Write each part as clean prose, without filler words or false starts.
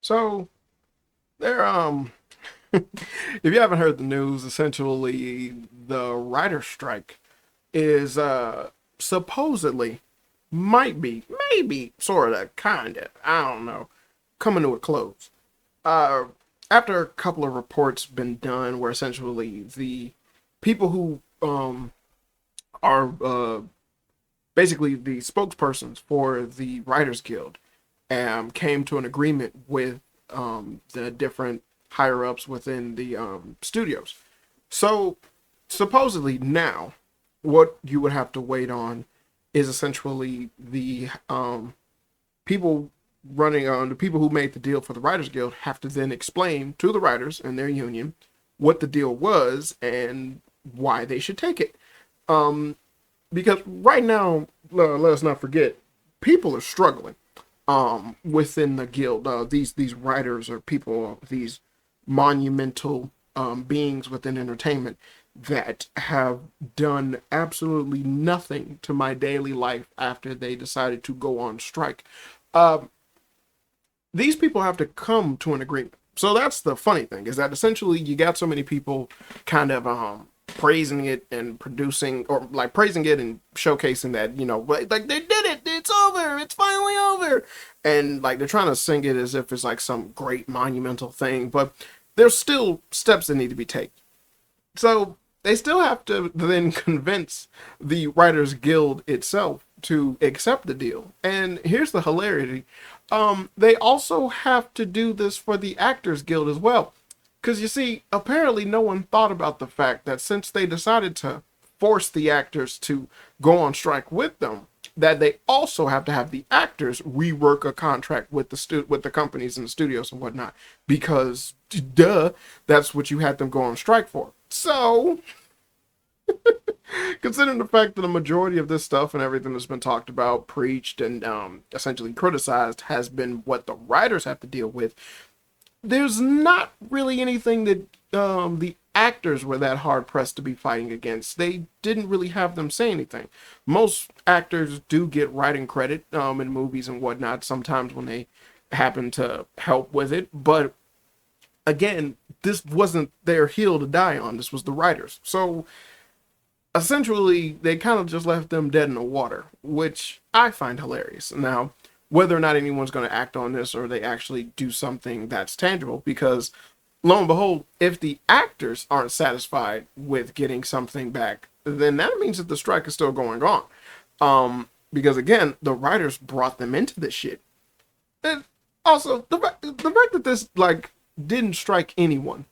So there, if you haven't heard the news, essentially the writer strike is supposedly might be maybe sort of kind of I don't know coming to a close. Uh, After a couple of reports been done, where essentially the people who are basically the spokespersons for the Writers Guild came to an agreement with the different higher ups within the studios. So supposedly now, what you would have to wait on is essentially the people running on the people who made the deal for the Writers Guild have to then explain to the writers and their union what the deal was and why they should take it. Um, because right now, let us not forget, people are struggling within the guild. These writers are people, these monumental beings within entertainment that have done absolutely nothing to my daily life after they decided to go on strike. Um, these people have to come to an agreement. So that's the funny thing, is that essentially you got so many people kind of praising it and producing, or like praising it and showcasing that, like they did it, it's over, it's finally over, and like they're trying to sing it as if it's like some great monumental thing, but there's still steps that need to be taken. So they still have to then convince the Writers Guild itself to accept the deal. And here's the hilarity. They also have to do this for the Actors Guild as well. Because you see, apparently no one thought about the fact that since they decided to force the actors to go on strike with them, that they also have to have the actors rework a contract with with the companies and the studios and whatnot. Because, duh, that's what you had them go on strike for. So, considering the fact that the majority of this stuff and everything that's been talked about, preached, and essentially criticized has been what the writers have to deal with, there's not really anything that the actors were that hard pressed to be fighting against. They didn't really have them say anything. Most actors do get writing credit in movies and whatnot sometimes when they happen to help with it, but again, this wasn't their hill to die on. This was the writers. So essentially, they kind of just left them dead in the water, which I find hilarious. Now, whether or not anyone's going to act on this or they actually do something that's tangible, because lo and behold, if the actors aren't satisfied with getting something back, then that means that the strike is still going on. Because again, the writers brought them into this shit. And also, the fact that this like didn't strike anyone,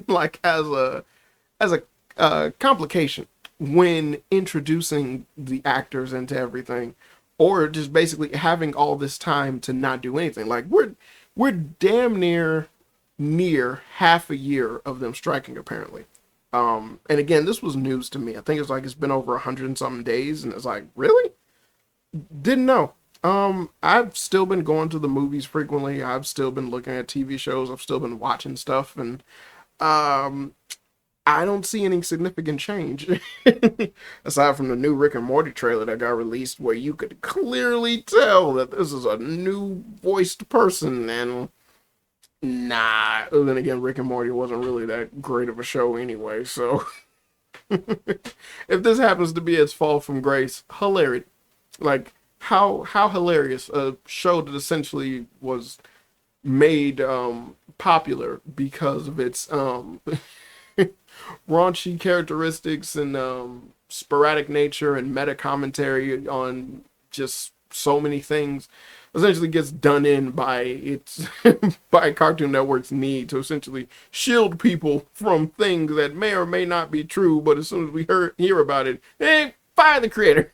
like as a complication when introducing the actors into everything, or just basically having all this time to not do anything. Like we're damn near half a year of them striking apparently. And again, this was news to me. I think it's been over 100 and something days, and it's like, really? Didn't know. I've still been going to the movies frequently. I've still been looking at TV shows. I've still been watching stuff, and um, I don't see any significant change aside from the new Rick and Morty trailer that got released, where you could clearly tell that this is a new voiced person. And nah, then again, Rick and Morty wasn't really that great of a show anyway. So if this happens to be its fall from grace, hilarious. Like how hilarious, a show that essentially was made popular because of its raunchy characteristics and sporadic nature and meta commentary on just so many things, essentially gets done in by its by Cartoon Network's need to essentially shield people from things that may or may not be true, but as soon as we hear about it, hey, fire the creator.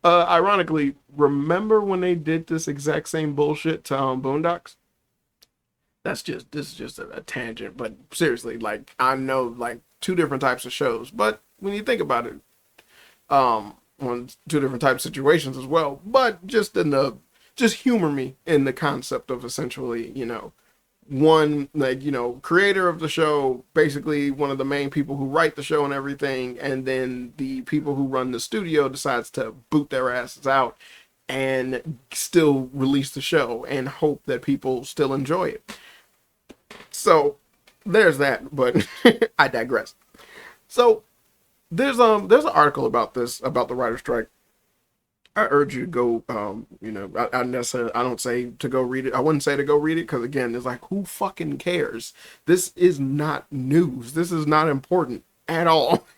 Ironically, remember when they did this exact same bullshit to Boondocks? This is just a tangent, but seriously, like I know like two different types of shows, but when you think about it, on two different types of situations as well, but just humor me in the concept of essentially, one, like, creator of the show, basically one of the main people who write the show and everything, and then the people who run the studio decides to boot their asses out and still release the show and hope that people still enjoy it. So there's that, but I digress. So there's an article about this, about the writer strike. I urge you to go, I don't say to go read it. I wouldn't say to go read it because, again, it's like, who fucking cares? This is not news. This is not important at all.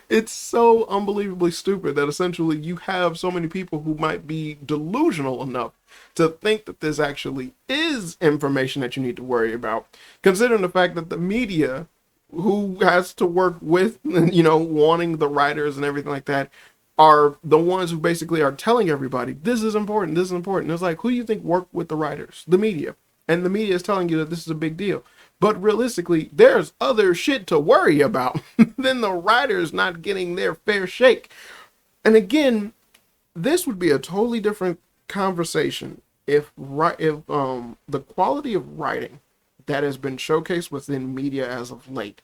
It's so unbelievably stupid that essentially you have so many people who might be delusional enough to think that this actually is information that you need to worry about, considering the fact that the media, who has to work with, wanting the writers and everything like that, are the ones who basically are telling everybody, this is important, this is important. It's like, who do you think work with the writers? The media. And the media is telling you that this is a big deal. But realistically, there's other shit to worry about than the writers not getting their fair shake. And again, this would be a totally different conversation if the quality of writing that has been showcased within media as of late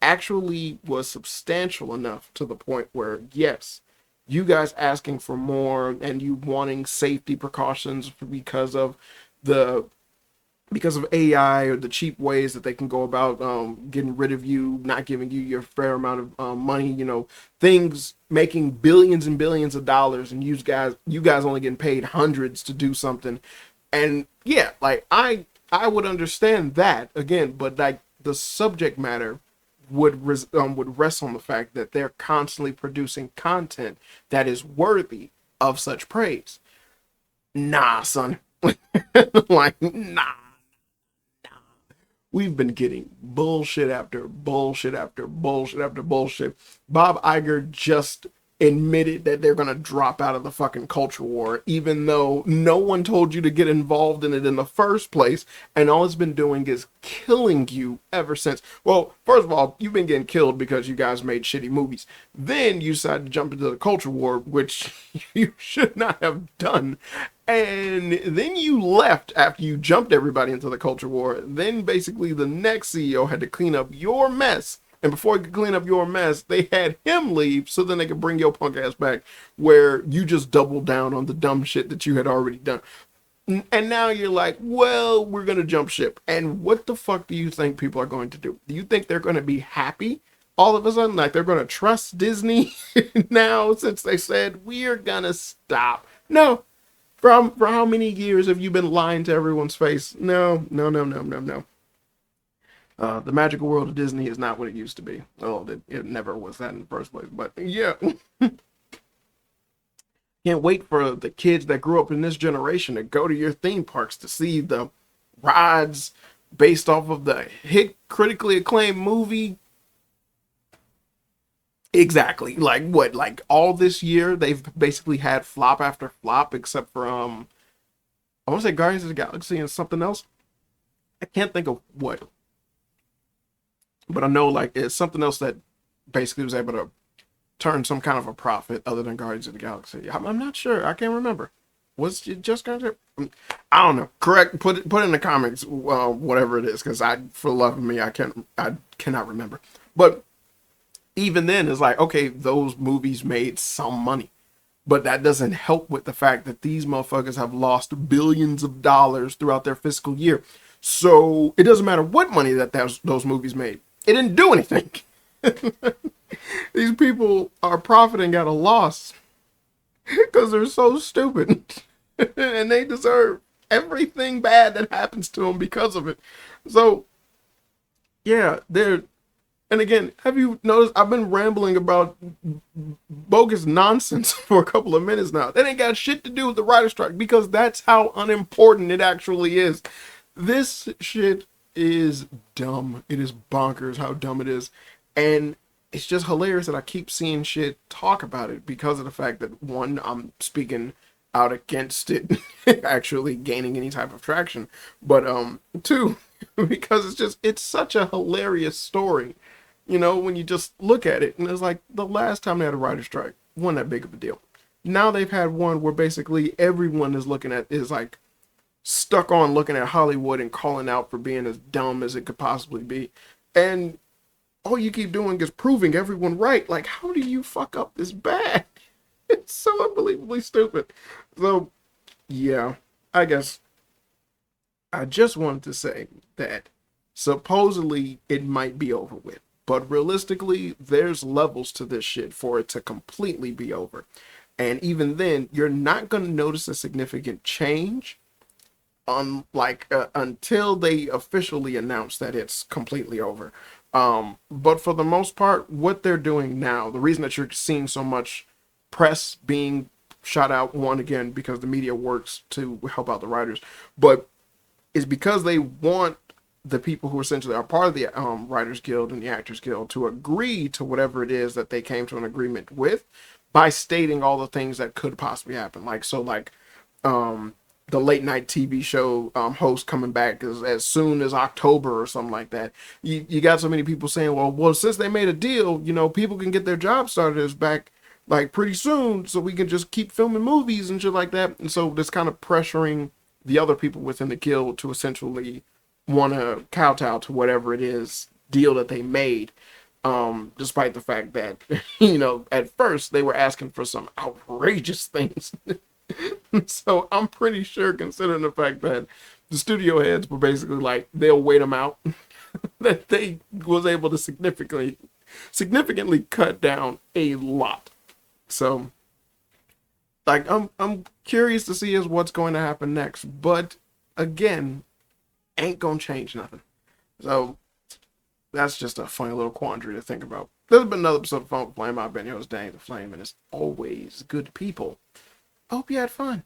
actually was substantial enough to the point where, yes, you guys asking for more and you wanting safety precautions because of AI or the cheap ways that they can go about getting rid of you, not giving you your fair amount of money, things making billions and billions of dollars, and you guys only getting paid hundreds to do something. And yeah, like I would understand that again, but like the subject matter would rest on the fact that they're constantly producing content that is worthy of such praise. Nah, son. Like, nah. We've been getting bullshit after bullshit after bullshit after bullshit. Bob Iger just admitted that they're going to drop out of the fucking culture war, even though no one told you to get involved in it in the first place, and all it's been doing is killing you ever since. Well, first of all, you've been getting killed because you guys made shitty movies. Then you decided to jump into the culture war, which you should not have done. And then you left after you jumped everybody into the culture war. Then basically the next CEO had to clean up your mess. And before he could clean up your mess, they had him leave so then they could bring your punk ass back, where you just doubled down on the dumb shit that you had already done. And now you're like, well, we're going to jump ship. And what the fuck do you think people are going to do? Do you think they're going to be happy all of a sudden? Like they're going to trust Disney now since they said, we're going to stop? No. For how many years have you been lying to everyone's face? No. The magical world of Disney is not what it used to be. Oh, it never was that in the first place. But yeah, can't wait for the kids that grew up in this generation to go to your theme parks to see the rides based off of the hit, critically acclaimed movie. Exactly. Like what? Like all this year, they've basically had flop after flop, except for I want to say Guardians of the Galaxy and something else. I can't think of what, but I know like it's something else that basically was able to turn some kind of a profit other than Guardians of the Galaxy. I'm not sure. I can't remember. Was it just Guardians? I don't know. Correct. Put it in the comments. Whatever it is, because for the love of me, I cannot remember. But even then, it's like, okay, those movies made some money, but that doesn't help with the fact that these motherfuckers have lost billions of dollars throughout their fiscal year. So it doesn't matter what money that those movies made. It didn't do anything. These people are profiting at a loss because they're so stupid and they deserve everything bad that happens to them because of it. So yeah, and again, have you noticed I've been rambling about bogus nonsense for a couple of minutes now? That ain't got shit to do with the writer's strike, because that's how unimportant it actually is. This shit is dumb. It is bonkers how dumb it is. And it's just hilarious that I keep seeing shit talk about it because of the fact that, one, I'm speaking out against it actually gaining any type of traction. But two, because it's such a hilarious story. When you just look at it, and it's like the last time they had a writer's strike, wasn't that big of a deal. Now they've had one where basically everyone is like stuck on looking at Hollywood and calling out for being as dumb as it could possibly be. And all you keep doing is proving everyone right. Like, how do you fuck up this bad? It's so unbelievably stupid. So yeah, I guess I just wanted to say that supposedly it might be over with. But realistically, there's levels to this shit for it to completely be over. And even then, you're not going to notice a significant change on until they officially announce that it's completely over. But for the most part, what they're doing now, the reason that you're seeing so much press being shot out, one again because the media works to help out the writers, but is because they want the people who essentially are part of the Writers Guild and the Actors Guild to agree to whatever it is that they came to an agreement with by stating all the things that could possibly happen. Um, the late night TV show host coming back as soon as October or something like that. You got so many people saying, well, since they made a deal, people can get their job started back like pretty soon, so we can just keep filming movies and shit like that. And so this kind of pressuring the other people within the guild to essentially want to kowtow to whatever it is deal that they made. Despite the fact that, at first they were asking for some outrageous things. So I'm pretty sure, considering the fact that the studio heads were basically like, they'll wait them out, that they was able to significantly cut down a lot. So I'm curious to see is what's going to happen next. But again, ain't gonna change nothing. So that's just a funny little quandary to think about. There's been another episode of Funk Flame. I've been yours, Danieltheflame, and it's always good people. I hope you had fun.